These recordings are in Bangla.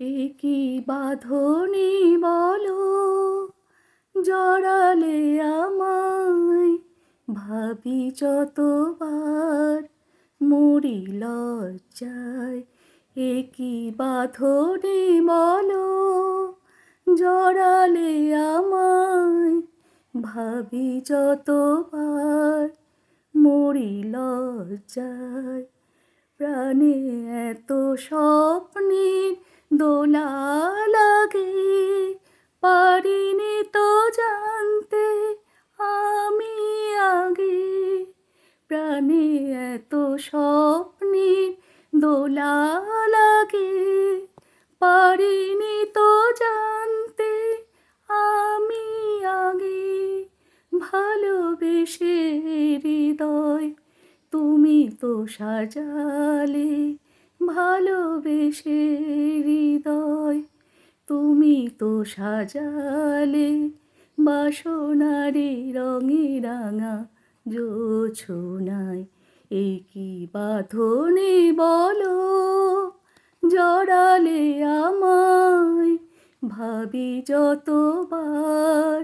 এ কি বাঁধনে বলো, জড়ালে আমায়, ভাবি যতবার মরি লজ্জায়। এ কি বাঁধনে বলো, জড়ালে আমায়, ভাবি যতবার মরি লজ্জায়। প্রাণে এত স্বপ্নের দোলা লাগে, পারিনি তো জানতে আমি আগে। প্রাণে এত স্বপ্নের দোলা লাগে, পারিনি তো জানতে আমি আগে। ভালোবেসে হৃদয় তুমি তো সাজালে, ভালোবেসে হৃদয় তুমি তো সাজালে, বাসনারে রঙে রাঙা জোছনায়। এ কি বাঁধনে বলো, জড়ালে আমায়, ভাবি যতবার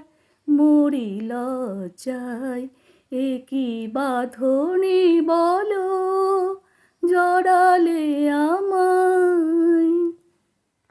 মরি লজ্জায়। এ কি বাঁধনে বলো, জড়ালে আমায়।